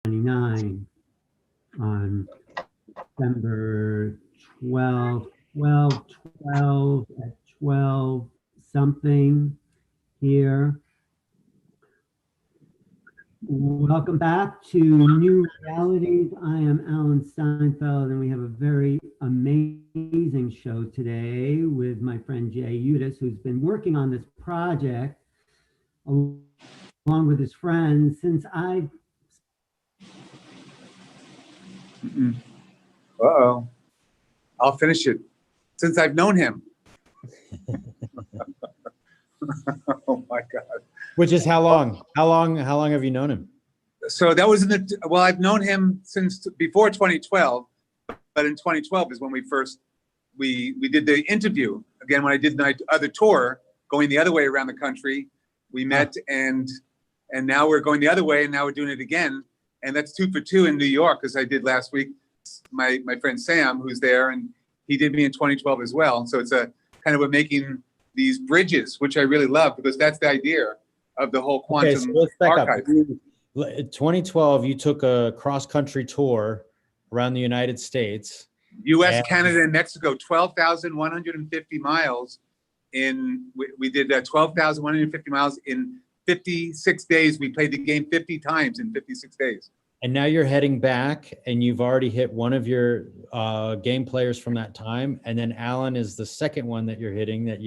29 on December 12th, 12 at 12 something here. Welcome back to New Realities. I am Alan Steinfeld, and we have a very amazing show today with my friend Jay Udis, who's been working on this project along with his friends since I've... Uh-oh. I'll finish it. Since I've known him. Oh my God. Which is how long? How long have you known him? So that was well, I've known him since before 2012, but in 2012 is when we did the interview. Again, when I did my other tour, going the other way around the country, we met and now we're going the other way, and now we're doing it again. And that's 2 for 2 in New York, as I did last week. My friend Sam, who's there, and he did me in 2012 as well. So it's a kind of making these bridges, which I really love, because that's the idea of the whole quantum so let's back archive. Up. In 2012, you took a cross-country tour around the United States. U.S., Canada, and Mexico, 12,150 miles. We did 12,150 miles in 56 days. We played the game 50 times in 56 days. And now you're heading back, and you've already hit one of your game players from that time. And then Alan is the second one that you're hitting, that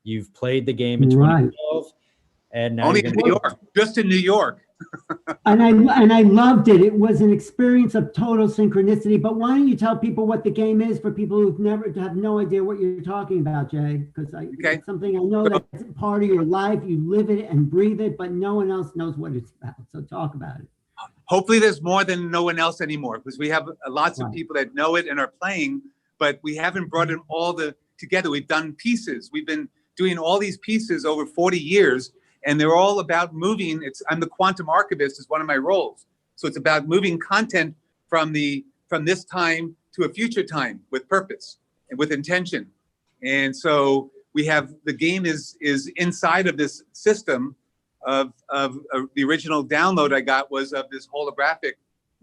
you've played the game in 2012. And now only in New York, just in New York. and I loved it. It was an experience of total synchronicity. But why don't you tell people what the game is for people who've never have no idea what you're talking about, Jay? Because it's something I know that's part of your life. You live it and breathe it, but no one else knows what it's about. So talk about it. Hopefully there's more than no one else anymore, because we have lots of people that know it and are playing, but we haven't brought them all together. We've done pieces. We've been doing all these pieces over 40 years, and they're all about moving. I'm the quantum archivist is one of my roles. So it's about moving content from this time to a future time with purpose and with intention. And so we have, the game is inside of this system of the original download I got was of this holographic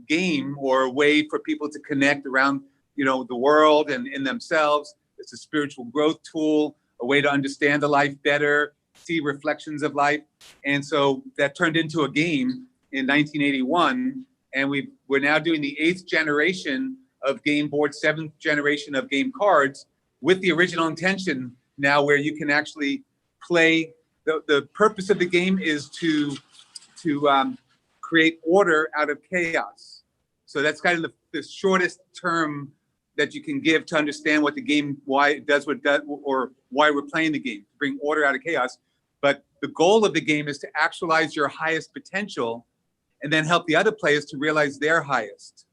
game, or a way for people to connect around, the world and in themselves. It's a spiritual growth tool, a way to understand the life better, see reflections of life. And so that turned into a game in 1981. And we're now doing the 8th generation of game boards, 7th generation of game cards, with the original intention now, where you can actually play. The purpose of the game is to create order out of chaos. So that's kind of the shortest term that you can give to understand what the game, why it does what it does, or why we're playing the game, to bring order out of chaos. But the goal of the game is to actualize your highest potential, and then help the other players to realize their highest.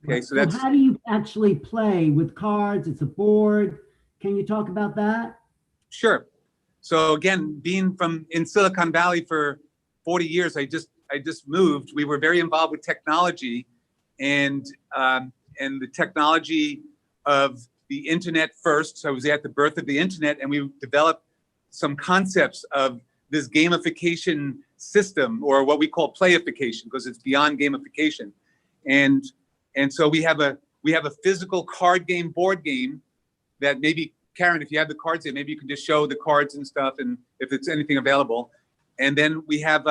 Okay, so that's... how do you actually play with cards? It's a board. Can you talk about that? Sure. So again, being in Silicon Valley for 40 years, I just moved. We were very involved with technology, and the technology of the internet first. So I was at the birth of the internet, and we developed some concepts of this gamification system, or what we call playification, because it's beyond gamification. And so we have a physical card game, board game, that maybe, Karen, if you have the cards there, maybe you can just show the cards and stuff, and if it's anything available. And then we have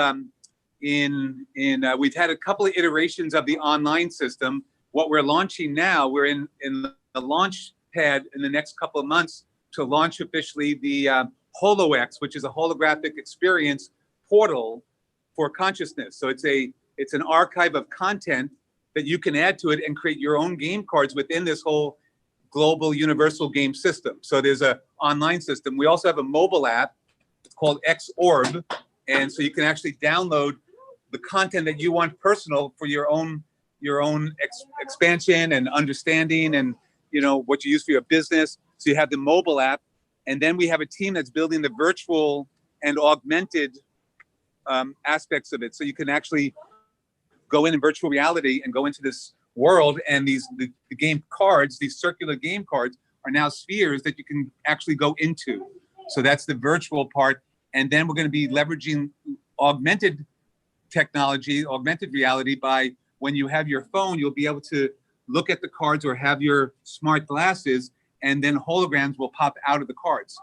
we've had a couple of iterations of the online system. What we're launching now, we're in the launch pad in the next couple of months to launch officially the Holox, which is a holographic experience portal for consciousness. So it's an archive of content that you can add to it and create your own game cards within this whole global universal game system. So there's an online system. We also have a mobile app. It's called X-Orb. And so you can actually download the content that you want personal for your own expansion and understanding, and what you use for your business. So you have the mobile app. And then we have a team that's building the virtual and augmented aspects of it. So you can actually go in virtual reality and go into this world, and the game cards, these circular game cards, are now spheres that you can actually go into. So that's the virtual part. And then we're going to be leveraging augmented technology, augmented reality, by when you have your phone, you'll be able to look at the cards or have your smart glasses, and then holograms will pop out of the cards.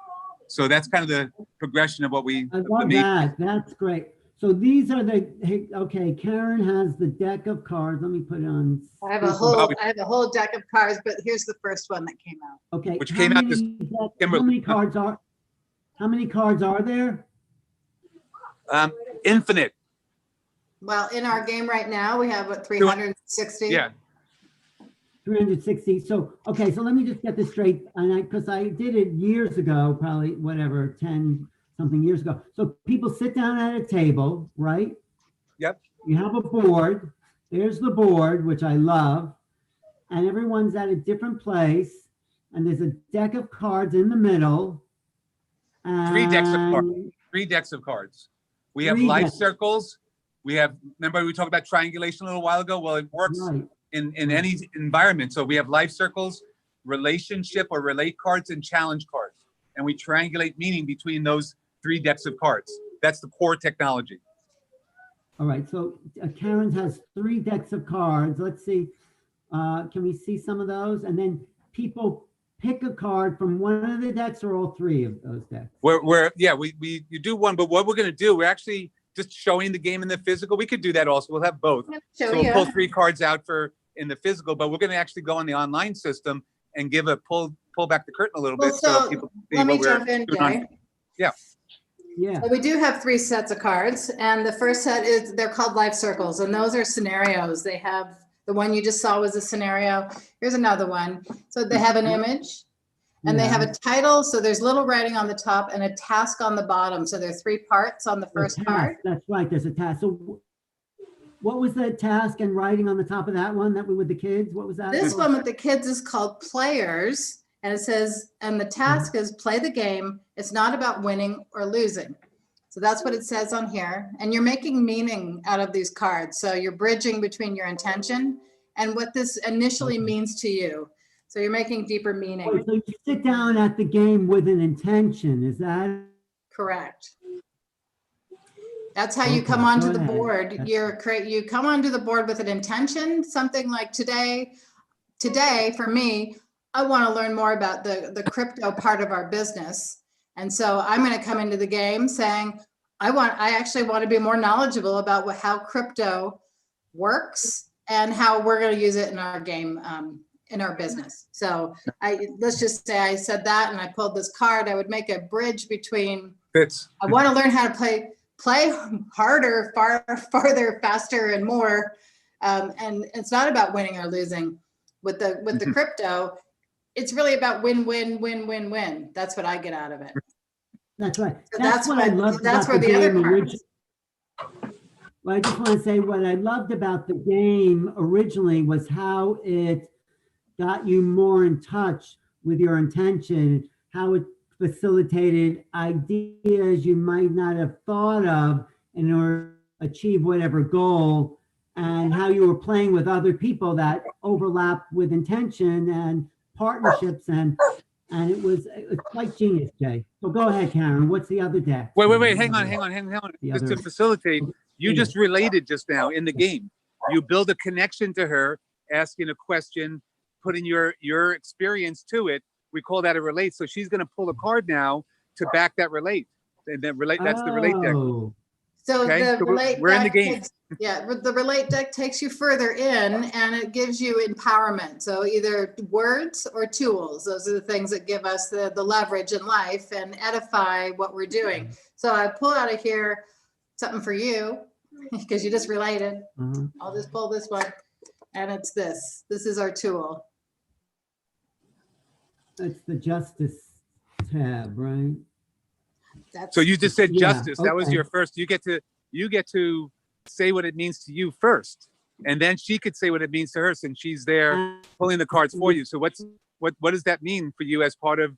So that's kind of the progression of what we. I love that. That's great. So these are the, hey, okay, Karen has the deck of cards. Let me put it on. I have a whole deck of cards, but here's the first one that came out. Okay. Which came out this. How many cards are there? Infinite. Well, in our game right now, we have what, 360? Yeah. 360. So, okay, so let me just get this straight. And because I did it years ago, probably whatever, 10 something years ago. So people sit down at a table, right? Yep. You have a board. There's the board, which I love. And everyone's at a different place. And there's a deck of cards in the middle. And 3 decks of cards. 3 decks of cards. We have life circles. We have, remember we talked about triangulation a little while ago? Well, it works in any environment. So we have life circles, relationship or relate cards, and challenge cards. And we triangulate meaning between those 3 decks of cards. That's the core technology. All right, so Karen has 3 decks of cards. Let's see, can we see some of those? And then people pick a card from one of the decks or all 3 of those decks? You do one, but what we're gonna do, we're actually just showing the game in the physical. We could do that also. We'll have both. So we'll pull 3 cards out in the physical, but we're gonna actually go on the online system and give a pull back the curtain a little bit so people can see let me what jump we're in, doing Jay. Yeah. So we do have 3 sets of cards, and the first set is, they're called life circles, and those are scenarios. They have, the one you just saw was a scenario. Here's another one. So they have an image, and they have a title. So there's little writing on the top and a task on the bottom. So there are 3 parts on the first card. That's right, there's a task. So what was the task and writing on the top of that one that we with the kids? What was that? This one with the kids is called Players. And it says, and the task is play the game. It's not about winning or losing. So that's what it says on here. And you're making meaning out of these cards. So you're bridging between your intention and what this initially means to you. So you're making deeper meaning. So you sit down at the game with an intention, is that? Correct. That's how you come onto the board. You come onto the board with an intention, something like today for me, I want to learn more about the crypto part of our business. And so I'm going to come into the game saying, I actually want to be more knowledgeable about how crypto works and how we're going to use it in our game, in our business. So let's just say I said that and I pulled this card. I would make a bridge between, I want to learn how to play harder, farther, faster, and more. And it's not about winning or losing. With the crypto, it's really about win, win, win, win, win. That's what I get out of it. That's right. So that's what I love. That's where the other part. Well, I just want to say what I loved about the game originally was how it got you more in touch with your intention, how it facilitated ideas you might not have thought of in order to achieve whatever goal, and how you were playing with other people that overlap with intention and partnerships, and it's quite genius, Jay. So go ahead, Karen. What's the other deck? Wait, hang on. Just to facilitate, you just related just now in the game. You build a connection to her, asking a question, putting your experience to it. We call that a relate. So she's going to pull a card now to back that relate. And then relate, that's the relate deck. So okay? The relate we're in the game. The relate deck takes you further in, and it gives you empowerment. So either words or tools. Those are the things that give us the leverage in life and edify what we're doing. So I pull out of here something for you because you just related. I'll just pull this one, and it's this. This is our tool. It's the justice tab, right? So you just said justice. That was your first. You get to say what it means to you first, and then she could say what it means to her since she's there pulling the cards for you. So what does that mean for you as part of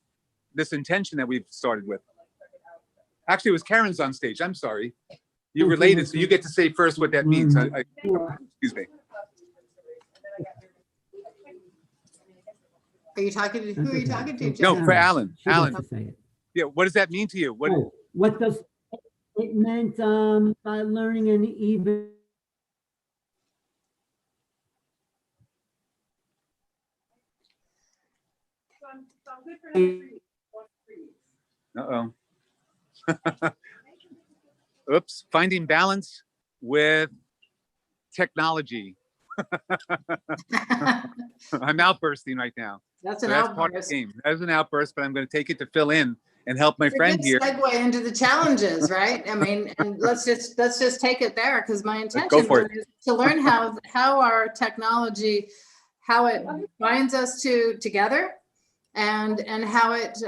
this intention that we've started with? Actually, it was Karen's on stage. I'm sorry. You related, so you get to say first what that means. Excuse me. Are you talking to, who are you talking to, Jay? No, for Alan. Alan. Say it. Yeah, what does that mean to you? What does it meant by learning an even. Uh-oh. Oops, finding balance with technology. I'm outbursting right now. That's So an that's part of outburst. the game. That was an outburst, but I'm going to take it to fill in and help my It's a friend good here. segue into the challenges, right? I mean, and let's just take it there, because my Let's go intention for is to learn how our technology, how it binds us together, and how it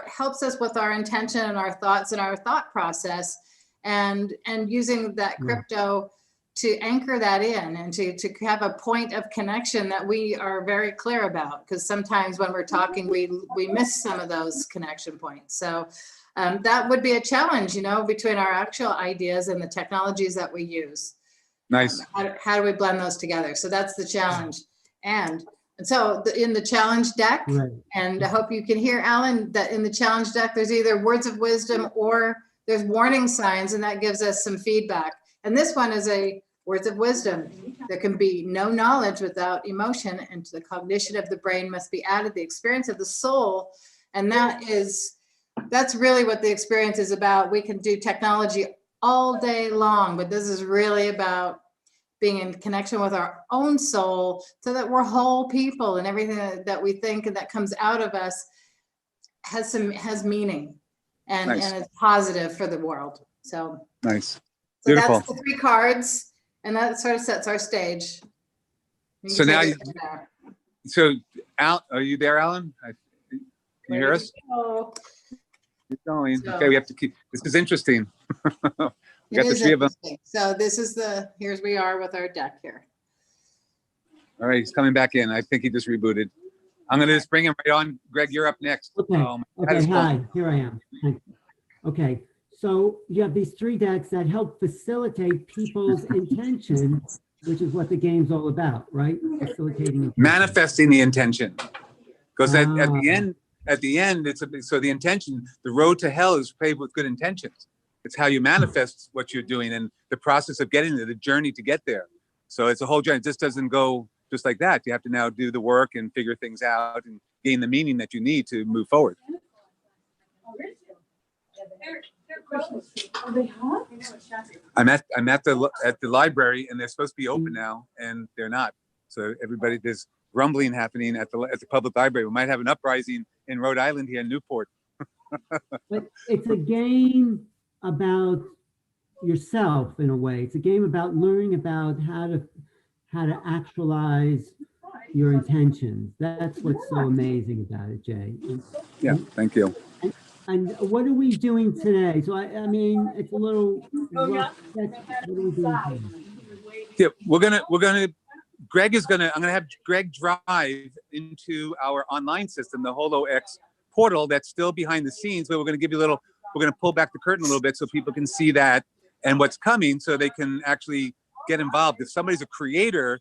helps us with our intention and our thoughts and our thought process, and using that crypto to anchor that in, and to have a point of connection that we are very clear about, because sometimes when we're talking, we miss some of those connection points. So that would be a challenge, you know, between our actual ideas and the technologies that we use. Nice. How do we blend those together? So that's the challenge. And so in the challenge deck, Right. and I hope you can hear, Alan, that in the challenge deck, there's either words of wisdom or there's warning signs, and that gives us some feedback. And this one is a words of wisdom. There can be no knowledge without emotion, and to the cognition of the brain must be added the experience of the soul. And that's really what the experience is about. We can do technology all day long, but this is really about being in connection with our own soul, so that we're whole people, and everything that we think and that comes out of us has meaning, and Nice. is positive for the world. So Nice. so Beautiful. that's the 3 cards, and that sort of sets our stage. You So can now take you- it from there. So, Al, are you there, Alan? Can you hear us? Oh, Keep going. So- Okay, we have to keep. This is interesting. We it got the is 3 of them. interesting. So this is here's we are with our deck here. All right, he's coming back in. I think he just rebooted. I'm going to just bring him right on. Greg, you're up next. Okay. Oh, my God, Okay. it's Hi. fun. Here I am. Thank you. Okay. So you have these 3 decks that help facilitate people's intention, which is what the game's all about, right? Facilitating intention. Manifesting the intention. Because at Ah. the end, so the intention, the road to hell is paved with good intentions. It's how you manifest what you're doing and the process of getting there, the journey to get there. So it's a whole journey. It just doesn't go just like that. You have to now do the work and figure things out and gain the meaning that you need to move forward. I'm at the library, and they're supposed to be open now, and they're not. So everybody, there's grumbling happening at the public library. We might have an uprising in Rhode Island here in Newport. But it's a game about yourself in a way. It's a game about learning about how to actualize your intentions. That's what's so amazing about it, Jay. Yeah, thank you. And what are we doing today? So I mean, it's a little rough. What are we doing today? Yeah, I'm gonna have Greg drive into our online system, the Holox portal that's still behind the scenes, but we're gonna pull back the curtain a little bit so people can see that and what's coming, so they can actually get involved. If somebody's a creator,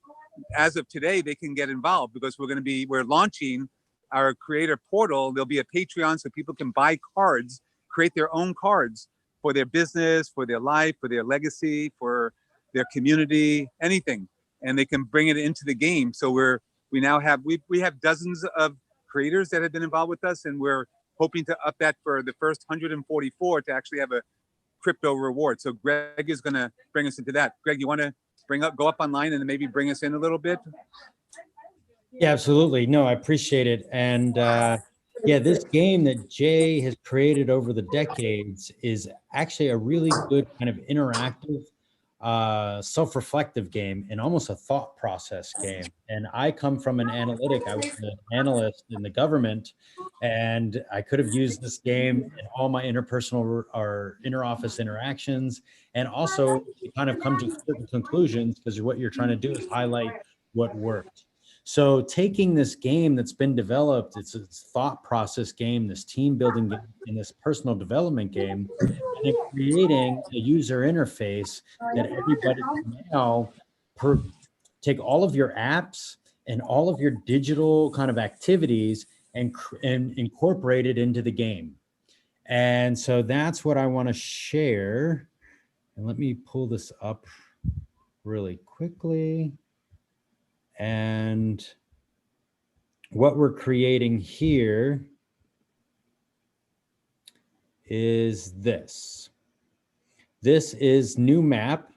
as of today, they can get involved, because we're launching our creator portal. There'll be a Patreon, so people can buy cards, create their own cards for their business, for their life, for their legacy, for their community, anything, and they can bring it into the game. So we have dozens of creators that have been involved with us, and we're hoping to up that for the first 144 to actually have a crypto reward. So Greg is going to bring us into that. Greg, you want to go up online and maybe bring us in a little bit? Yeah, absolutely. No, I appreciate it. And yeah, this game that Jay has created over the decades is actually a really good kind of interactive, self-reflective game, and almost a thought process game. And I come from an analytic. I was an analyst in the government, and I could have used this game in all my interpersonal or interoffice interactions, and also to kind of come to certain conclusions, because what you're trying to do is highlight what worked. So taking this game that's been developed, it's a thought process game, this team building game, and this personal development game, and then creating a user interface that everybody can now take all of your apps and all of your digital kind of activities and incorporate it into the game. And so that's what I want to share. And let me pull this up really quickly. And what we're creating here is this. This is new map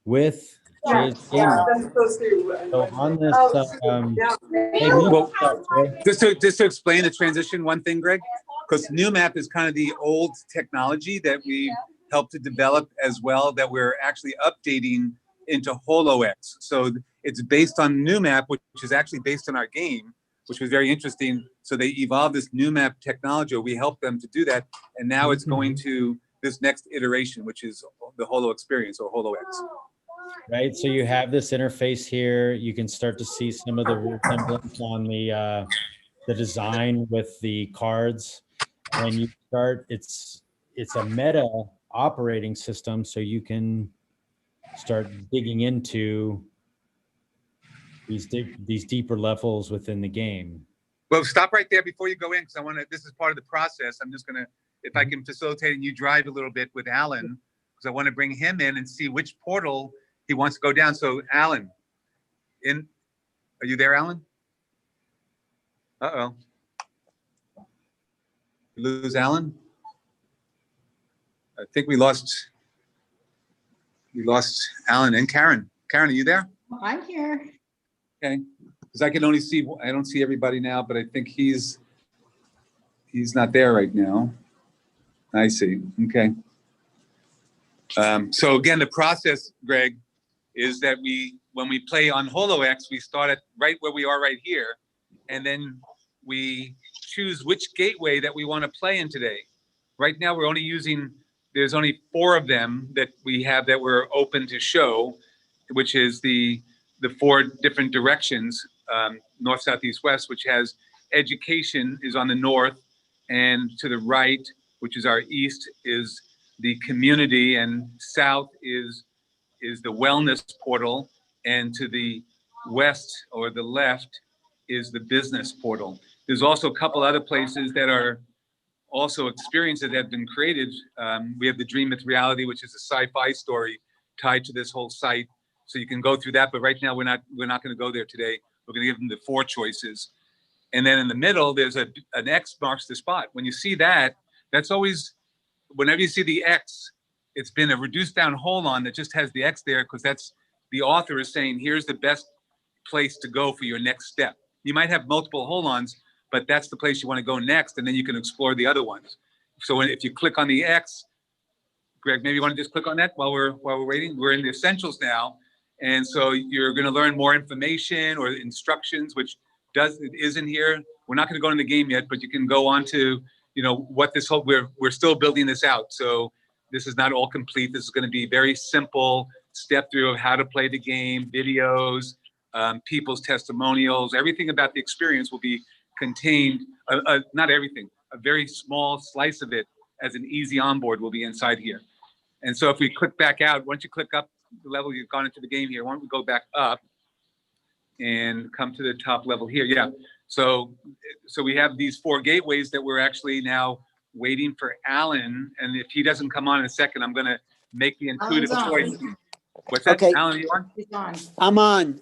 with Jay's game map. So on this, hey, Well, Jay. just to explain the transition, one thing, Greg, because new map is kind of the old technology that we helped to develop as well, that we're actually updating into Holox. So it's based on new map, which is actually based on our game, which was very interesting. So they evolved this new map technology, or we helped them to do that. And now it's going to this next iteration, which is the Holo experience or Holox. Right, so you have this interface here. You can start to see some of the resemblance on the design with the cards. And you start, it's a meta operating system, so you can start digging into these deeper levels within the game. Well, stop right there before you go in, because I want to, this is part of the process. I'm just going to, if I can facilitate and you drive a little bit with Alan, because I want to bring him in and see which portal he wants to go down. So Alan, are you there, Alan? Uh-oh. You lose Alan? I think we lost Alan and Karen. Karen, are you there? I'm here. Okay, because I can only see, I don't see everybody now, but I think he's not there right now. I see, okay. So again, the process, Greg, is that when we play on Holox, we start at right where we are right here, and then we choose which gateway that we want to play in today. Right now, we're only using, there's only 4 of them that we have that we're open to show, which is the 4 different directions, north, south, east, west, which has education is on the north, and to the right, which is our east, is the community, and south is the wellness portal, and to the west or the left is the business portal. There's also a couple other places that are also experiences that have been created. We have the Dream with Reality, which is a sci-fi story tied to this whole site. So you can go through that, but right now we're not going to go there today. We're going to give them the 4 choices. And then in the middle, there's an X marks the spot. When you see that, that's always, whenever you see the X, it's been a reduced down hold-on that just has the X there, because that's, the author is saying, here's the best place to go for your next step. You might have multiple hold-ons, but that's the place you want to go next, and then you can explore the other ones. So if you click on the X, Greg, maybe you want to just click on that while we're waiting. We're in the essentials now, and so you're going to learn more information or instructions, which is in here. We're not going to go into the game yet, but you can go on to, you know, what this whole, we're still building this out. So this is not all complete. This is going to be very simple step through of how to play the game, videos, people's testimonials, everything about the experience will be contained, not everything, a very small slice of it as an easy onboard will be inside here. And so if we click back out, once you click up the level you've gone into the game here, why don't we go back up and come to the top level here? Yeah. So we have these 4 gateways that we're actually now waiting for Alan. And if he doesn't come on in a second, I'm going to make the intuitive choice. What's that? Okay. Alan, are you on? He's on.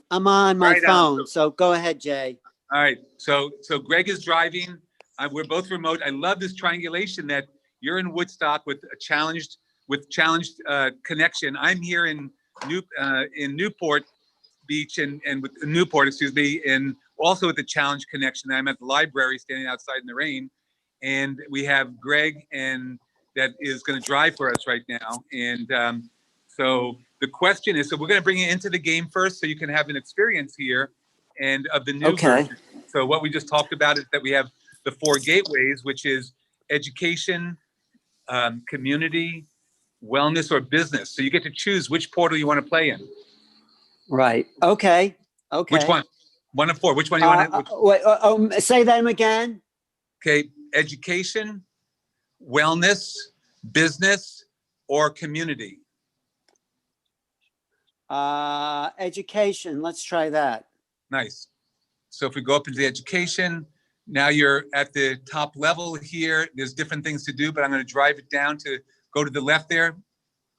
I'm on my Right, phone. Alan. So go ahead, Jay. All right. So Greg is driving. We're both remote. I love this triangulation that you're in Woodstock with a challenged connection. I'm here in Newport Beach and with Newport, excuse me, and also with the challenge connection. I'm at the library standing outside in the rain, and we have Greg and that is going to drive for us right now. And so the question is, so we're going to bring you into the game first so you can have an experience here and of the new version. So what we just talked about is that we have the 4 gateways, which is education, community, wellness, or business. So you get to choose which portal you want to play in. Right. Okay. Okay. Which one? 1 of 4. Which one you want to? Wait, say them again. Okay. Education, wellness, business, or community. Education. Let's try that. Nice. So if we go up into the education, Now you're at the top level here. There's different things to do, but I'm going to drive it down to go to the left there,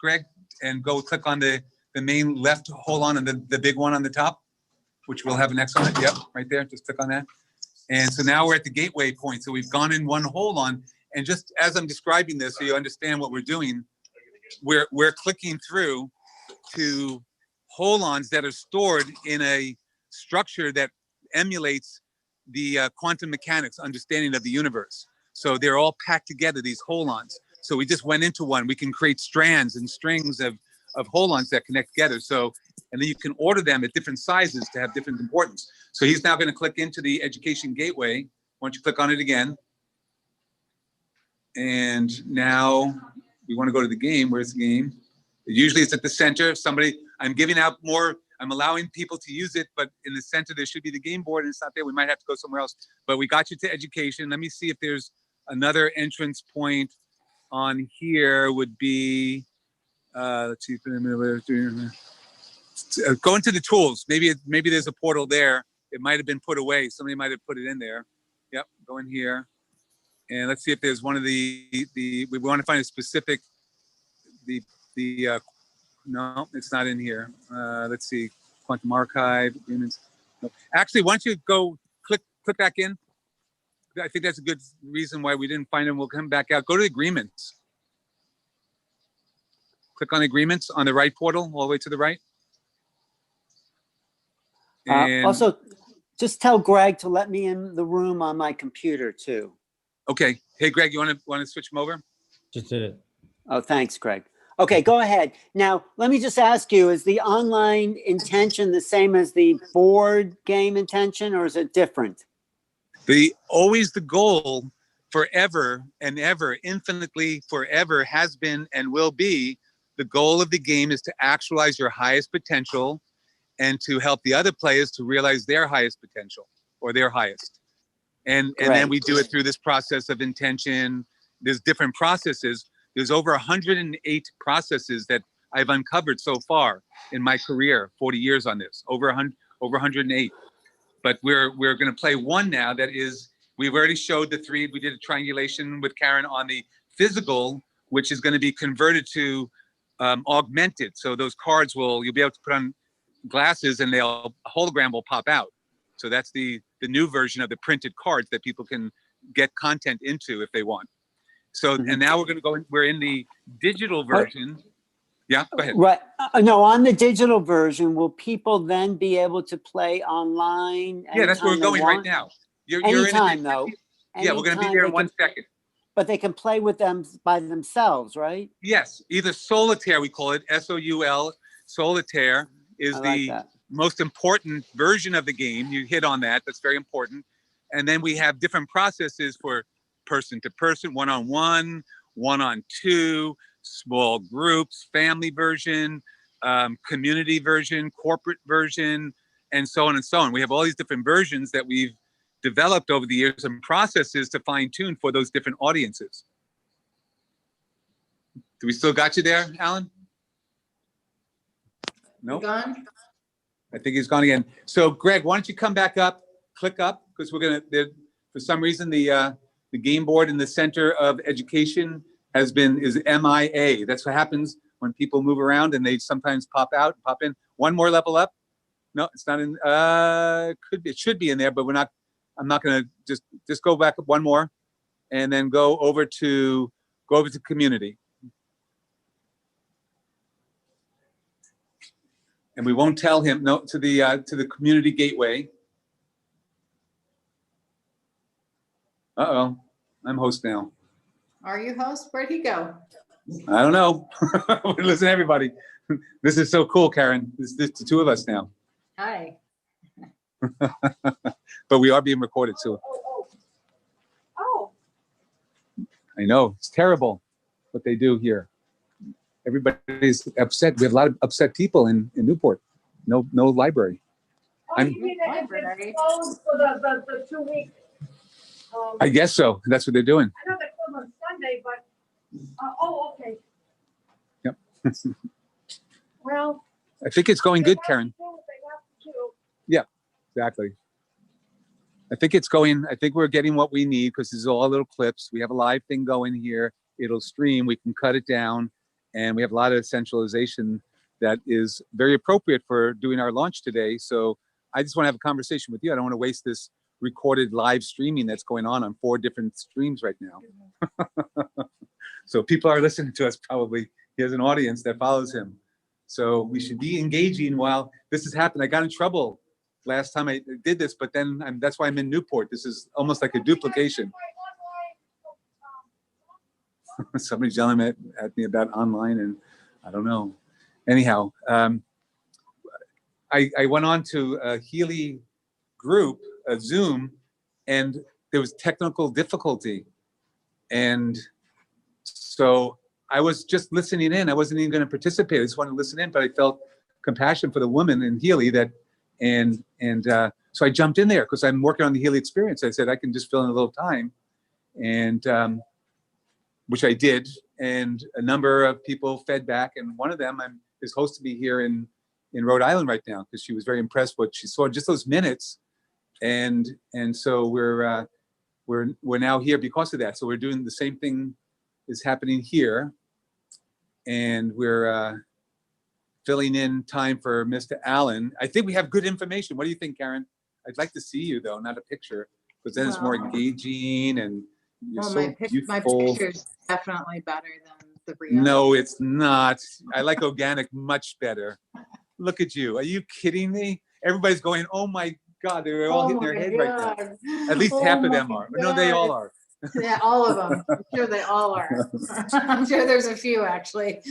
Greg, and go click on the main left hold-on and the big one on the top, which will have an X on it. Yep, right there. Just click on that. And so now we're at the gateway point. So we've gone in one hold-on. And just as I'm describing this, so you understand what we're doing, we're clicking through to hold-ons that are stored in a structure that emulates the quantum mechanics understanding of the universe. So they're all packed together, these hold-ons. So we just went into one. We can create strands and strings of hold-ons that connect together. So, and then you can order them at different sizes to have different importance. So he's now going to click into the education gateway. Why don't you click on it again? And now we want to go to the game. Where's the game? Usually it's at the center. I'm giving out more. I'm allowing people to use it, but in the center, there should be the game board and it's not there. We might have to go somewhere else, but we got you to education. Let me see if there's another entrance point on here would be, let's see, go into the tools. Maybe there's a portal there. It might've been put away. Somebody might've put it in there. Yep, go in here. And let's see if there's one of we want to find a specific, no, it's not in here. Let's see, quantum archive, agreements. No. Actually, once you go click back in, I think that's a good reason why we didn't find them. We'll come back out. Go to agreements. Click on agreements on the right portal, all the way to the right. And also, just tell Greg to let me in the room on my computer too. Okay. Hey, Greg, you want to switch them over? Just did it. Oh, thanks, Greg. Okay, go ahead. Now, let me just ask you, is the online intention the same as the board game intention, or is it different? Always the goal forever and ever, infinitely forever has been and will be, the goal of the game is to actualize your highest potential and to help the other players to realize their highest potential or their highest. And then we do it through this process of intention. There's different processes. There's over 108 processes that I've uncovered so far in my career, 40 years on this, over 108. But we're going to play one now that is, we've already showed the three. We did a triangulation with Karen on the physical, which is going to be converted to augmented. So those cards you'll be able to put on glasses and a hologram will pop out. So that's the new version of the printed cards that people can get content into if they want. So, and now we're going to go we're in the digital version. Yeah, go ahead. Right. No, on the digital version, will people then be able to play online? Yeah, that's where we're going right now. Anytime, though. Yeah, we're going to be there in 1 second. But they can play with them by themselves, right? Yes, either solitaire, we call it SOUL. Solitaire is the most important version of the game. You hit on that. That's very important. And then we have different processes for person to person, one-on-one, one-on-two, small groups, family version, community version, corporate version, and so on and so on. We have all these different versions that we've developed over the years and processes to fine tune for those different audiences. Do we still got you there, Alan? No? Gone? I think he's gone again. So Greg, why don't you come back up, click up, because we're going to, for some reason, the game board in the center of education is MIA. That's what happens when people move around and they sometimes pop out and pop in. One more level up. No, it's not in, it should be in there, but I'm not going to just go back up one more and then go over to community. And we won't tell him, no, to the community gateway. Uh-oh, I'm host now. Are you host? Where'd he go? I don't know. Listen, everybody. This is so cool, Karen. This is the two of us now. Hi. But we are being recorded, so. Oh. I know, it's terrible what they do here. Everybody's upset. We have a lot of upset people in Newport. No library. Oh, you mean that it's been closed for the 2 weeks? I guess so. That's what they're doing. I know they closed on Sunday, but, okay. Yep. Well. I think it's going good, Karen. They have to do. Yeah, exactly. I think we're getting what we need because this is all little clips. We have a live thing going here. It'll stream. We can cut it down. And we have a lot of centralization that is very appropriate for doing our launch today. So I just want to have a conversation with you. I don't want to waste this recorded live streaming that's going on 4 different streams right now. So people are listening to us probably. He has an audience that follows him. So we should be engaging while this has happened. I got in trouble last time I did this, but then that's why I'm in Newport. This is almost like a duplication. Somebody's yelling at me about online, and I don't know. Anyhow, I went on to a Healy group, a Zoom, and there was technical difficulty. And so I was just listening in. I wasn't even going to participate. I just wanted to listen in, but I felt compassion for the woman in Healy so I jumped in there because I'm working on the Healy experience. I said, I can just fill in a little time. And which I did, and a number of people fed back, and one of them is supposed to be here in Rhode Island right now because she was very impressed what she saw just those minutes, and so we're now here because of that. So we're doing the same thing is happening here, and we're filling in time for Mr. Allen. I think we have good information. What do you think, Karen? I'd like to see you though, not a picture, because then it's more engaging and. You're so my beautiful. picture's definitely better than the reality. No, it's not. I like organic much better. Look at you. Are you kidding me? Everybody's going, oh my God, they're all hitting their head right now. At least half of them are. No, they all are. Yeah, all of them. I'm sure they all are. I'm sure there's a few actually.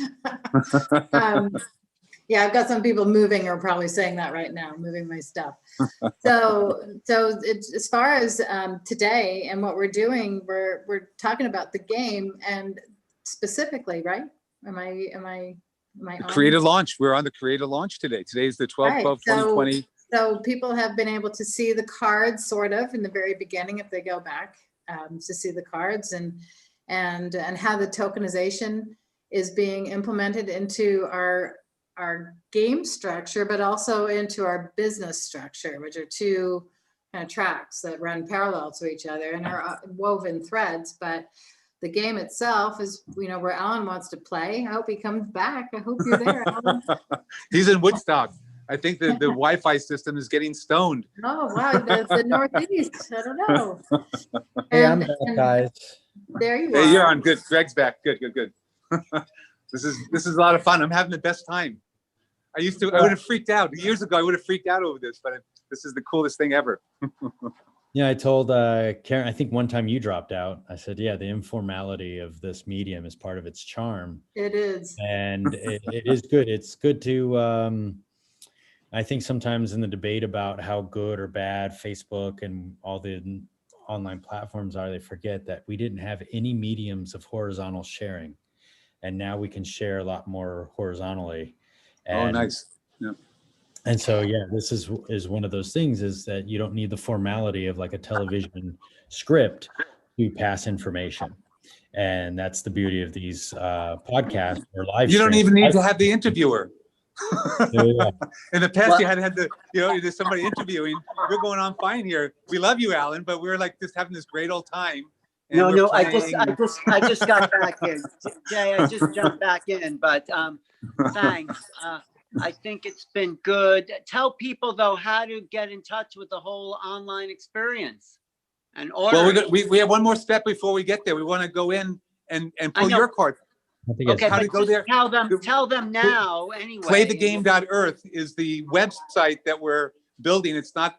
Yeah, I've got some people moving or probably saying that right now, moving my stuff. So it's, as far as today and what we're doing, we're talking about the game and specifically, right? Am I on? Creative launch. We're on the creative launch today. Today's the 12/12/2020. So people have been able to see the cards sort of in the very beginning if they go back to see the cards and how the tokenization is being implemented into our game structure, but also into our business structure, which are 2 kind of tracks that run parallel to each other and are woven threads. But the game itself is, where Alan wants to play. I hope he comes back. I hope you're there, Alan. He's in Woodstock. I think the Wi-Fi system is getting stoned. Oh, wow. The Northeast. I don't know. Hey, I'm back, guys. There you are. Hey, you're on. Good. Greg's back. Good. This is a lot of fun. I'm having the best time. I would have freaked out. Years ago, I would have freaked out over this, but this is the coolest thing ever. Yeah, I told Karen, I think one time you dropped out. I said, yeah, the informality of this medium is part of its charm. It is. And it is good. It's good to, I think sometimes in the debate about how good or bad Facebook and all the online platforms are, they forget that we didn't have any mediums of horizontal sharing. And now we can share a lot more horizontally. And, nice. Yeah. And so, yeah, this is one of those things is that you don't need the formality of like a television script to pass information. And that's the beauty of these podcasts or live. You don't even need to have the interviewer. Yeah. In the past, you had the, there's somebody interviewing. We're going on fine here. We love you, Alan, but we're like just having this great old time. No, I just got back in. Jay, I just jumped back in, but thanks. I think it's been good. Tell people though how to get in touch with the whole online experience and order. Well, we have one more step before we get there. We want to go in and pull your card. Okay, how to go there. Tell them now anyway. Playthegame.earth is the website that we're building. It's not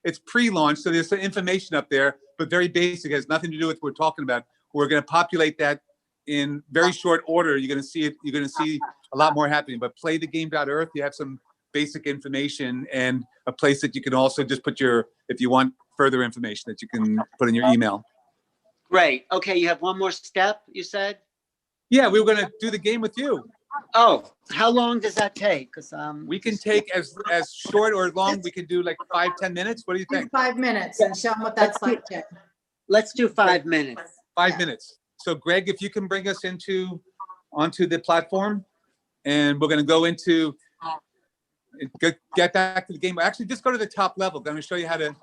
it's pre-launch, so there's some information up there, but very basic. It has nothing to do with what we're talking about. We're going to populate that in very short order. You're going to see it. You're going to see a lot more happening. But playthegame.earth, you have some basic information and a place that you can also just put if you want further information that you can put in your email. Great. Okay, you have one more step, you said? Yeah, we were going to do the game with you. Oh, how long does that take? Because we can take as short or as long. We can do like 5-10 minutes. What do you think? 5 minutes and show them what that's like. Let's do 5 minutes. 5 minutes. So Greg, if you can bring us onto the platform, and we're going to go into get back to the game. Actually, just go to the top level. I'm going to show you how to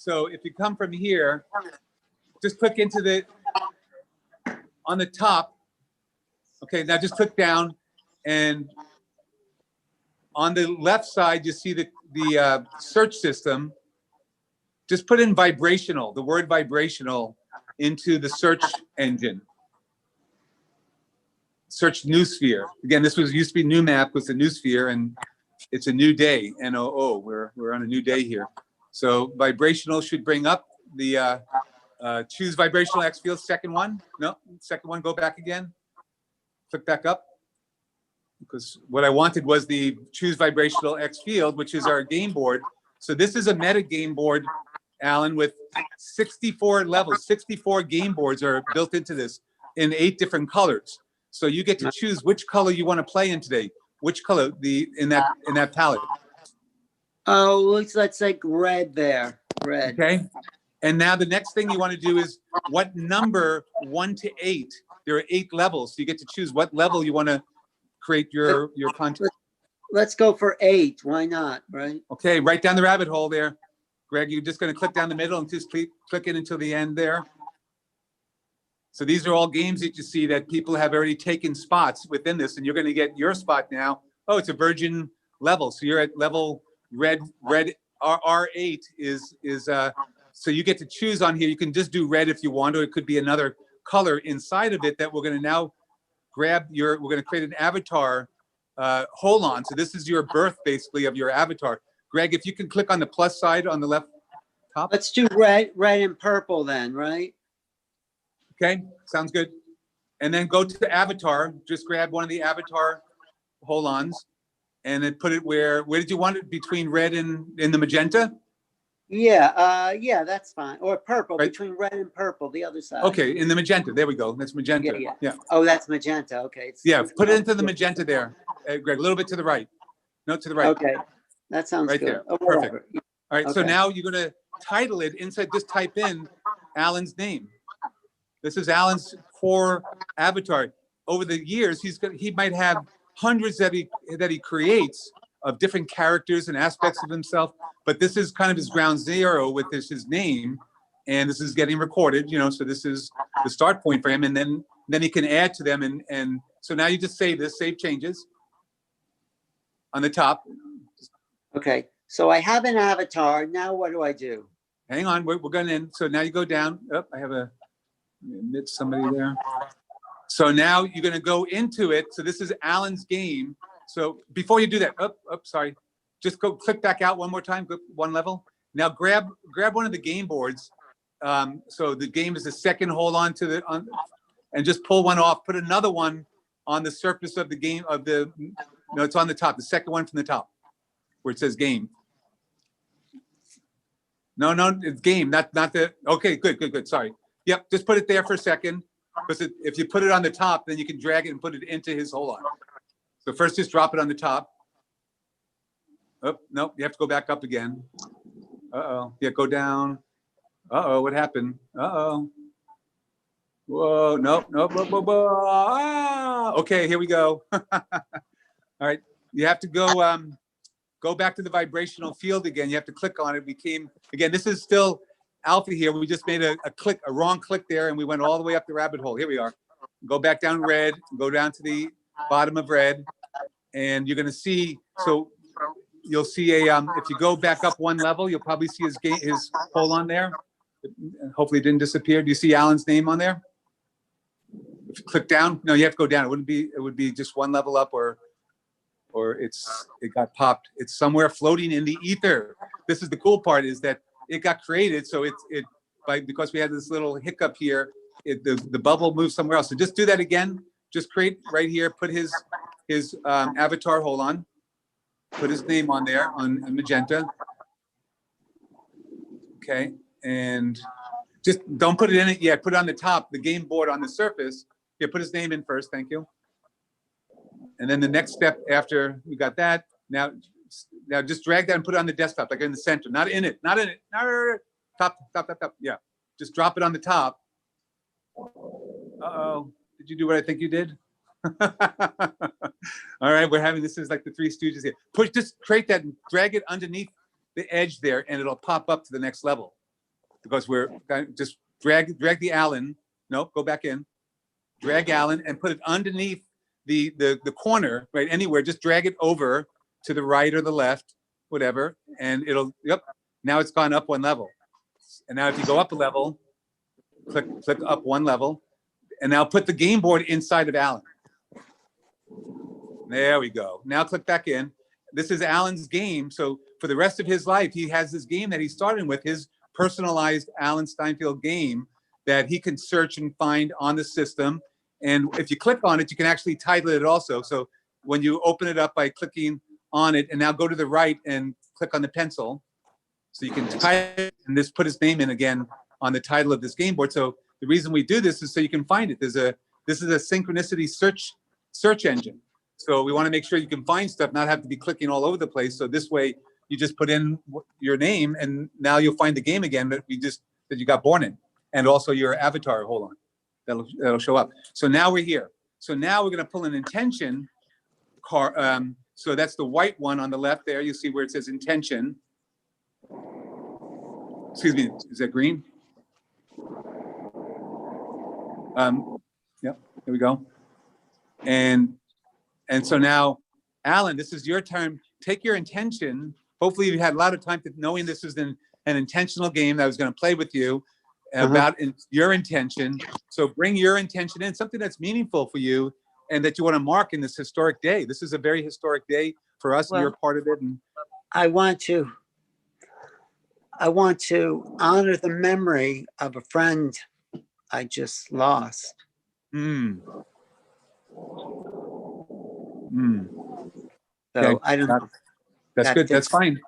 So if you come from here, just click into the, on the top. Okay, now just click down, and on the left side, you see the search system. Just put in vibrational, the word vibrational, into the search engine. Search Newsphere. Again, this used to be New Map, was the Newsphere, and it's a new day. NOO. We're on a new day here. So vibrational should bring up the choose vibrational X field. Second one. No, second one. Go back again. Click back up. Because what I wanted was the choose vibrational X field, which is our game board. So this is a meta game board, Alan, with 64 levels. 64 game boards are built into this in 8 different colors. So you get to choose which color you want to play in today. Which color in that palette? Oh, let's like red there. Red. Okay. And now the next thing you want to do is what number 1 to 8. There are 8 levels. So you get to choose what level you want to create your content. Let's go for 8. Why not? Right. Okay. Right down the rabbit hole there. Greg, you're just going to click down the middle and just click it until the end there. So these are all games that you see that people have already taken spots within this, and you're going to get your spot now. Oh, it's a virgin level. So you're at level red R8 is so you get to choose on here. You can just do red if you want, or it could be another color inside of it that we're going to now grab we're going to create an avatar hold on. So this is your birth basically of your avatar. Greg, if you can click on the plus side on the left top. Let's do red and purple then, right? Okay, sounds good. And then go to the avatar. Just grab one of the avatar hold-ons, and then put it where did you want it? Between red and in the magenta? Yeah, that's fine. Or purple, right. Between red and purple, the other side. Okay, in the magenta. There we go. That's magenta. Yeah. Oh, that's magenta. Okay. Put it into the magenta there, Greg. A little bit to the right. No, to the right. Okay, that sounds right good. there. Oh, Perfect. All right. Okay. So now you're going to title it inside. Just type in Alan's name. This is Alan's core avatar. Over the years, he might have hundreds that he creates of different characters and aspects of himself. But this is kind of his ground zero with his name, and this is getting recorded. So this is the start point for him, and then he can add to them. And so now you just save this, save changes on the top. Okay. So I have an avatar. Now what do I do? Hang on, we're going in. So now you go down. Oh, I have admit somebody there. So now you're going to go into it. So this is Alan's game. So before you do that, sorry, just go click back out one more time, go one level. Now grab one of the game boards. So the game is the second hold on to and just pull one off. Put another one on the surface of the game no, it's on the top. The second one from the top, where it says game. No, it's game, not the. Okay, good. Sorry. Yep, just put it there for a second, because if you put it on the top, then you can drag it and put it into his hold on. So first, just drop it on the top. Oh, no, you have to go back up again. Uh-oh, yeah, go down. Uh-oh, what happened? Uh-oh. Whoa, nope, whoa. Ah, okay, here we go. All right, you have to go back to the vibrational field again. You have to click on it. Again, this is still alpha here. We just made a wrong click there, and we went all the way up the rabbit hole. Here we are. Go back down red, go down to the bottom of red, and you're going to see, so you'll see if you go back up one level, you'll probably see his hold on there. Hopefully it didn't disappear. Do you see Alan's name on there? If you click down, no, you have to go down. It would be just one level up, or it got popped. It's somewhere floating in the ether. This is the cool part, is that it got created. So because we had this little hiccup here, the bubble moved somewhere else. So just do that again. Just create right here, put his avatar hold on, put his name on there on magenta. Okay, and just don't put it in it yet. Put it on the top, the game board on the surface. Yeah, put his name in first. Thank you. And then the next step after we got that, now just drag that and put it on the desktop, like in the center, not in it. Top. Yeah, just drop it on the top. Uh-oh, did you do what I think you did? All right, this is like the Three Stooges here. Just create that and drag it underneath the edge there, and it'll pop up to the next level. because we're just drag the Allen. Nope, go back in. Drag Allen and put it underneath the corner, right? Anywhere, just drag it over to the right or the left, whatever, and it'll, yep. Now it's gone up one level. And now if you go up a level, click up one level, and now put the game board inside of Allen. There we go. Now click back in. This is Alan's game. So for the rest of his life, he has this game that he started with, his personalized Alan Steinfeld game that he can search and find on the system. And if you click on it, you can actually title it also. So when you open it up by clicking on it, and now go to the right and click on the pencil. So you can type it and just put his name in again on the title of this game board. So the reason we do this is so you can find it. This is a Synchronicity search engine. So we want to make sure you can find stuff, not have to be clicking all over the place. So this way you just put in your name and now you'll find the game again that you got born in. And also your avatar, hold on, that'll show up. So now we're here. So now we're going to pull an intention card. So that's the white one on the left there. You see where it says intention. Excuse me, is that green? Yep, here we go. And so now, Alan, this is your turn. Take your intention. Hopefully you had a lot of time to knowing this is an intentional game that I was going to play with you about your intention. So bring your intention in, something that's meaningful for you and that you want to mark in this historic day. This is a very historic day for us, and you're part of it. And I want to honor the memory of a friend I just lost. So okay. I don't know. That's good. That's fine.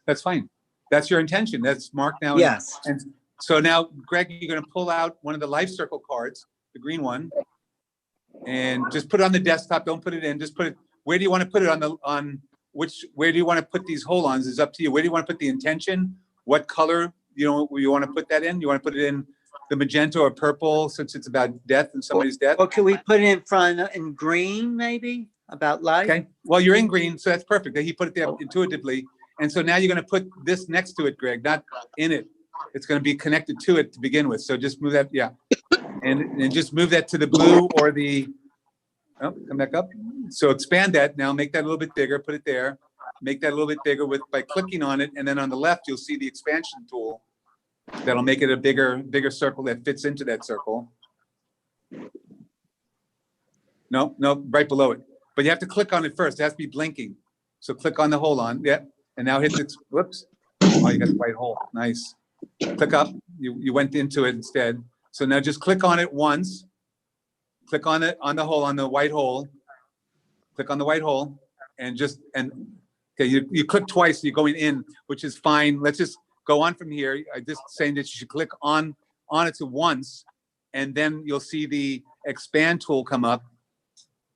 That's fine. That's your intention. That's marked now. Yes. And so now, Greg, you're going to pull out one of the life circle cards, the green one, and just put it on the desktop. Don't put it in. Just put it. Where do you want to put it where do you want to put these hold-ons is up to you. Where do you want to put the intention? What color you want to put that in? You want to put it in the magenta or purple since it's about death and somebody's death? Or can we put it in front in green, maybe, about life? Okay. Well, you're in green, so that's perfect. He put it there intuitively. And so now you're going to put this next to it, Greg, not in it. It's going to be connected to it to begin with. So just move that, yeah. And just move that to the blue or the, oh, come back up. So expand that now, make that a little bit bigger, put it there. Make that a little bit bigger by clicking on it. And then on the left, you'll see the expansion tool. That'll make it a bigger circle that fits into that circle. No, right below it. But you have to click on it first. It has to be blinking. So click on the hold on. Yeah. And now hit this. Whoops. Oh, you got the white hole. Nice. Click up. You went into it instead. So now just click on it once. Click on it on the hole, on the white hole. Click on the white hole and okay, you click twice, you're going in, which is fine. Let's just go on from here. I just saying that you should click on it to once, and then you'll see the expand tool come up,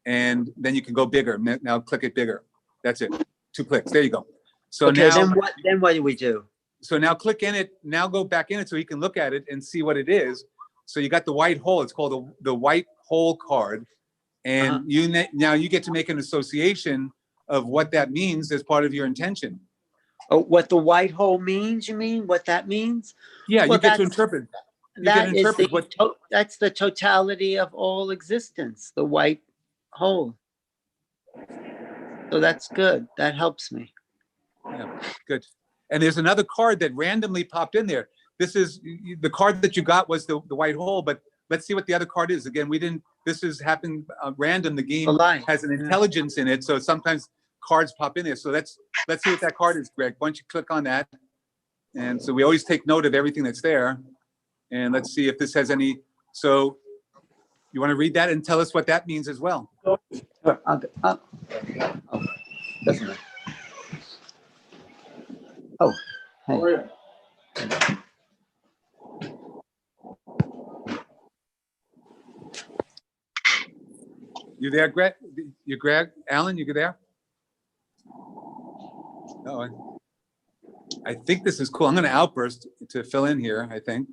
and then you can go bigger. Now click it bigger. That's it. 2 clicks. There you go. So okay, now then what do we do? So now click in it. Now go back in it so he can look at it and see what it is. So you got the white hole. It's called the white hole card, and now you get to make an association of what that means as part of your intention. Oh, what the white hole means, you mean? What that means? Yeah, well, you get to interpret. That's the totality of all existence, the white hole. So that's good. That helps me. Yeah, good. And there's another card that randomly popped in there. This is the card that you got was the white hole, but let's see what the other card is. Again, this is happening random. The game has an intelligence in it, so sometimes cards pop in there. So let's see what that card is, Greg. Why don't you click on that? And so we always take note of everything that's there. And let's see if this has any. So you want to read that and tell us what that means as well? Sure. Doesn't matter. Oh, hey. You there, Greg? You, Greg? Alan, you there? No, I think this is cool. I'm going to outburst to fill in here, I think.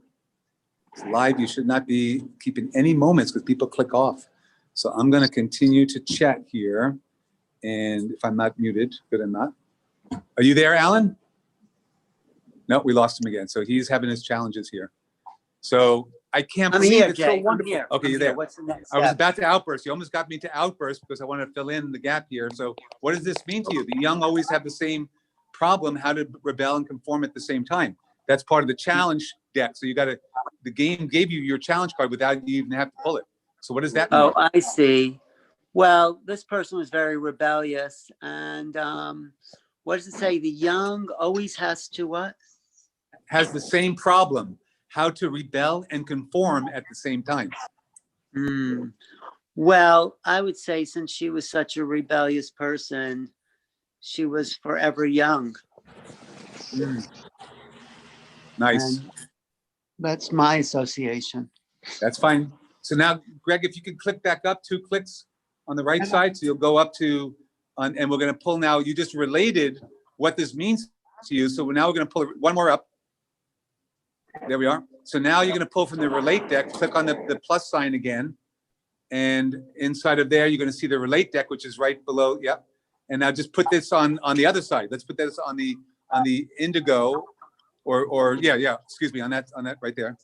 It's live. You should not be keeping any moments because people click off. So I'm going to continue to chat here. And if I'm not muted, good, I'm not. Are you there, Alan? No, we lost him again. So he's having his challenges here. So I can't I'm believe here, it's Jay. so I'm wonderful. here. Okay, I'm you're here. there. What's the next I was step? about to outburst. You almost got me to outburst because I want to fill in the gap here. So what does this mean to you? The young always have the same problem, how to rebel and conform at the same time. That's part of the challenge deck. So you got to, the game gave you your challenge card without you even have to pull it. So what does that mean? Oh, I see. Well, this person was very rebellious. And what does it say? The young always has to what? Has the same problem, how to rebel and conform at the same time. Well, I would say since she was such a rebellious person, she was forever young. Nice. And that's my association. That's fine. So now, Greg, if you could click back up 2 clicks on the right side, so you'll go up to, and we're going to pull now, you just related what this means to you. So now we're going to pull one more up. There we are. So now you're going to pull from the relate deck, click on the plus sign again. And inside of there, you're going to see the relate deck, which is right below. Yep. And now just put this on the other side. Let's put this on the indigo or yeah, excuse me, on that right there.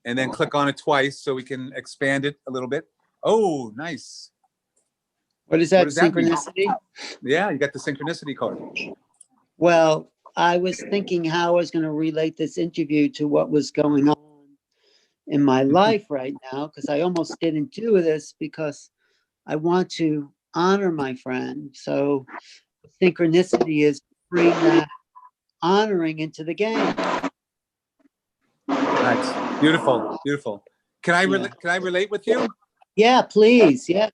And then click on it twice so we can expand it a little bit. Oh, nice. What is that? What does that mean? Synchronicity? Yeah, you got the synchronicity card. Well, I was thinking how I was going to relate this interview to what was going on in my life right now, because I almost didn't do this because I want to honor my friend. So synchronicity is bring that honoring into the game. Nice. Beautiful. Beautiful. Can I relate with you? Yeah, please. Yeah.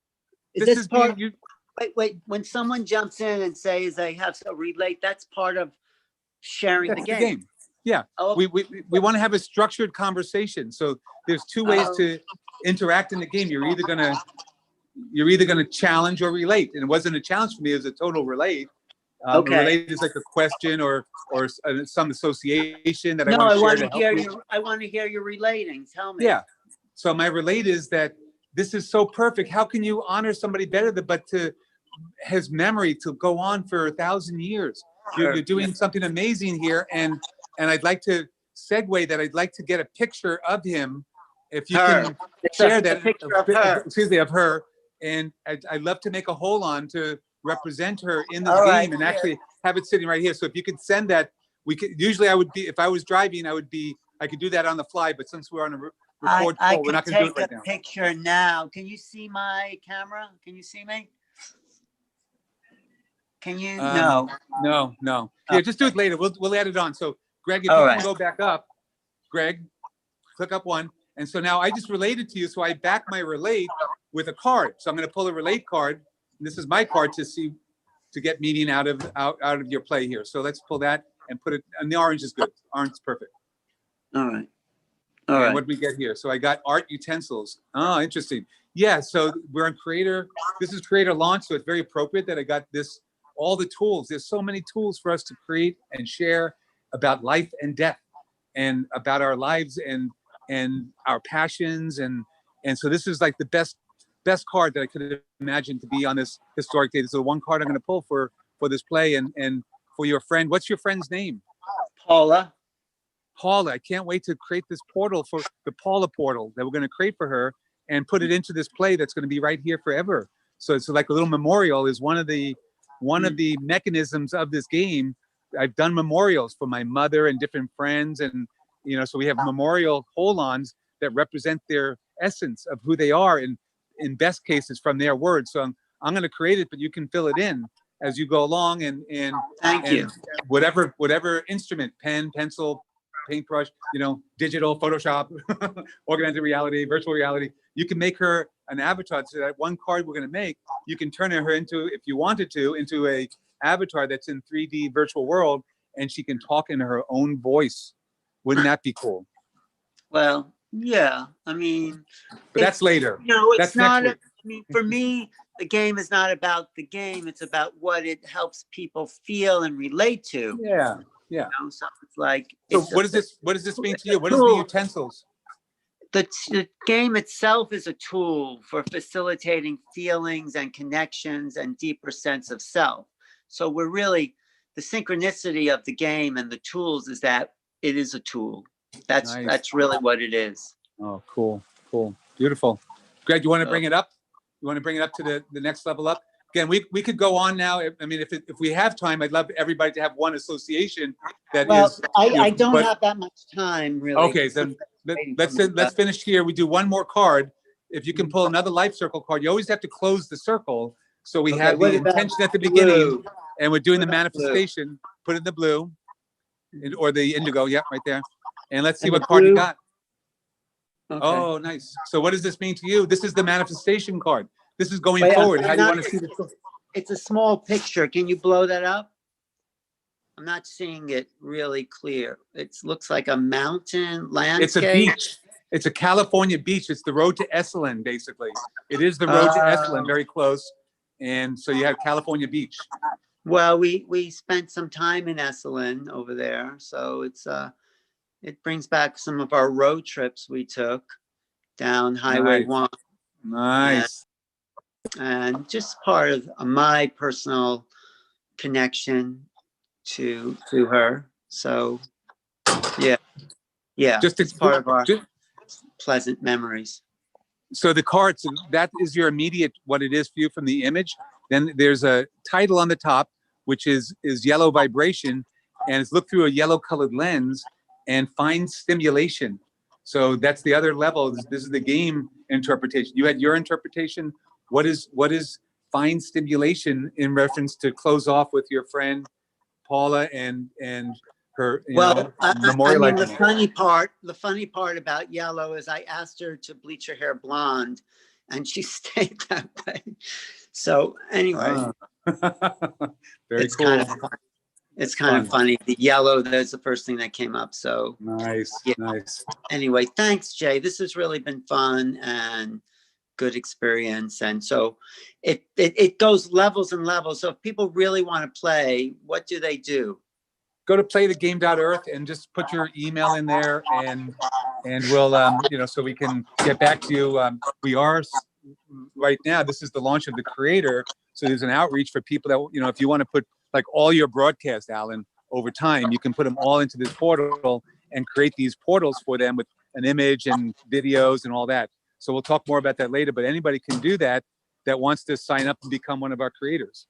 Is This this is part? you. Wait. When someone jumps in and says they have to relate, that's part of sharing That's the game. Yeah. Oh, We want to have a structured conversation. So there's 2 ways to interact in the game. You're either gonna challenge or relate. And it wasn't a challenge for me, it was a total relate. Okay. Relate is like a question or some association that no, I I want want to to share. hear you. I want to hear you relating. Tell me. Yeah. So my relate is that this is so perfect. How can you honor somebody better but to his memory to go on for 1,000 years? You're doing something amazing here, and I'd like to segue that. I'd like to get a picture of him, if you can share that. A picture of her. Excuse me, of her, and I'd love to make a hole on to represent her in this All game, right, and actually have it sitting right here. So if you could send that, we could. Usually, I would be, if I was driving, I could do that on the fly. But since we're on a record I call, we're not can going to do take it right a now. picture now. Can you see my camera? Can you see me? Can you? No. No. Yeah, just do it later. We'll add it on. So, Greg, if All you right. can go back up, Greg, click up 1. And so now I just related to you. So I back my relate with a card. So I'm going to pull a relate card. And this is my card to get meaning out of your play here. So let's pull that and put it. And the orange is good. Orange is perfect. All right. And what do we get here? So I got art utensils. Oh, interesting. Yeah. So we're on creator. This is creator launch. So it's very appropriate that I got this. All the tools. There's so many tools for us to create and share about life and death, and about our lives and our passions, and so this is like the best card that I could imagine to be on this historic day. This is the one card I'm going to pull for this play, and for your friend. What's your friend's name? Paula. Paula. I can't wait to create this portal for the Paula portal that we're going to create for her and put it into this play that's going to be right here forever. So it's like a little memorial is one of the mechanisms of this game. I've done memorials for my mother and different friends, and so we have memorial hold-ons that represent their essence of who they are, and in best cases from their words. So I'm going to create it, but you can fill it in as you go along, and Thank you. whatever instrument, pen, pencil, paintbrush, digital, Photoshop, augmented reality, virtual reality. You can make her an avatar. So that one card we're going to make, you can turn her into, if you wanted to, into a avatar that's in 3D virtual world, and she can talk in her own voice. Wouldn't that be cool? Well, yeah. I mean, but that's later. It's that's not. Next week. I mean, for me, the game is not about the game. It's about what it helps people feel and relate to. Yeah. So it's like. So what does this mean to you? What is the utensils? The game itself is a tool for facilitating feelings and connections and deeper sense of self. So we're really, synchronicity of the game and the tools is that it is a tool. Nice. That's really what it is. Oh, cool, cool, beautiful. Greg, you want to bring it up? You want to bring it up to the next level up? Again, we could go on now. I mean, if we have time, I'd love everybody to have one association that is. I don't have that much time, really. Okay, then let's finish here. We do one more card. If you can pull another life circle card, you always have to close the circle. So we have the intention at the beginning, and we're doing the manifestation. Put it in the blue, or the indigo. Yeah, right there. And let's see what card you got. Okay. Oh, nice. So what does this mean to you? This is the manifestation card. This is going forward. How do you want to see this? It's a small picture. Can you blow that up? I'm not seeing it really clear. It looks like a mountain landscape. It's a beach. It's a California beach. It's the road to Esalen, basically. It is the road to Esalen, very close. And so you have California beach. Well, we spent some time in Esalen over there. So it brings back some of our road trips we took down Highway 1. Nice. And just part of my personal connection to her. So yeah, just it's part of our pleasant memories. So the cards, that is your immediate, what it is for you from the image. Then there's a title on the top, which is yellow vibration, and it's looked through a yellow colored lens and find stimulation. So that's the other level. This is the game interpretation. You had your interpretation. What is find stimulation in reference to close off with your friend Paula and her memorializing? The funny part about yellow is I asked her to bleach her hair blonde, and she stayed that way. So anyway, very it's cool. It's kind of funny. The yellow, that's the first thing that came up. So nice, yeah. Nice. Anyway, thanks, Jay. This has really been fun and good experience. And so it goes levels and levels. So if people really want to play, what do they do? Go to playthegame.earth and just put your email in there, and we'll so we can get back to you. We are right now. This is the launch of the creator. So there's an outreach for people that if you want to put like all your broadcasts, Alan, over time, you can put them all into this portal and create these portals for them with an image and videos and all that. So we'll talk more about that later, but anybody can do that wants to sign up and become one of our creators.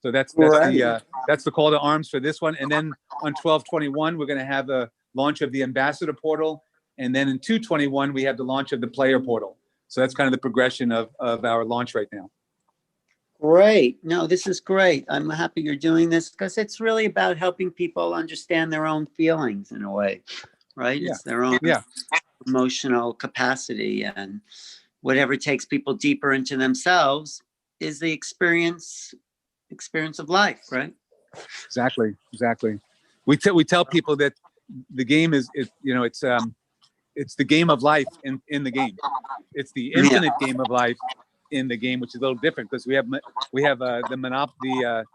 So that's the call to arms for this one. And then on 12/21, we're going to have a launch of the ambassador portal. And then in 2/21, we have the launch of the player portal. So that's kind of the progression of our launch right now. Great. No, this is great. I'm happy you're doing this because it's really about helping people understand their own feelings in a way, right? Yeah. It's their own emotional capacity, and whatever takes people deeper into themselves is the experience of life, right? Exactly. We tell people that the game is it's the game of life in the game. It's the infinite game of life in the game, which is a little different because we have the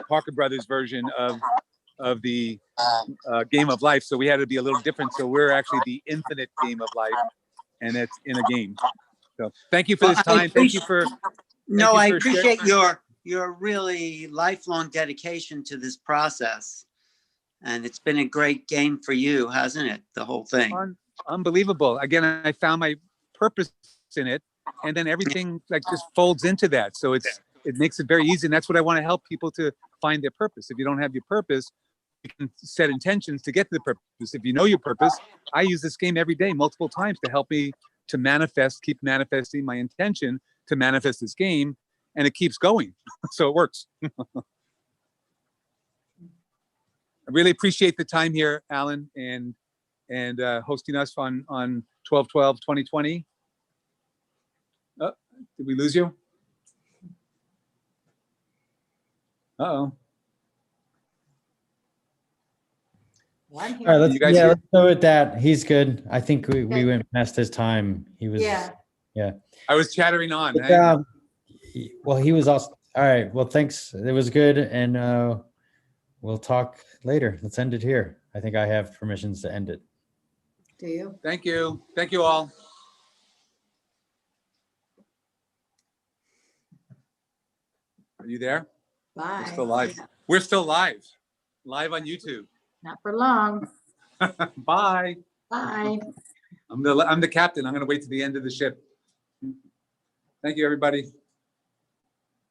Parker Brothers version of the game of life. So we had to be a little different. So we're actually the infinite game of life, and it's in a game. So thank you for this time. I appreciate your really lifelong dedication to this process. And it's been a great game for you, hasn't it? The whole thing. Unbelievable. Again, I found my purpose in it. And then everything like just folds into that. So it makes it very easy. And that's what I want to help people to find their purpose. If you don't have your purpose, you can set intentions to get to the purpose. If you know your purpose, I use this game every day, multiple times to help me to manifest, keep manifesting my intention to manifest this game. And it keeps going. So it works. I really appreciate the time here, Alan, and hosting us on 12/12/2020. Oh, did we lose you? Uh-oh. All right, let's go with that. He's good. I think we went past his time. He was I was chattering on. Well, he was also all right. Well, thanks. It was good, and we'll talk later. Let's end it here. I think I have permissions to end it. Do you? Thank you. Thank you all. Are you there? Bye. We're still live. We're still live. live on YouTube. Not for long. Bye. Bye. I'm the captain. I'm going to wait to the end of the ship. Thank you, everybody.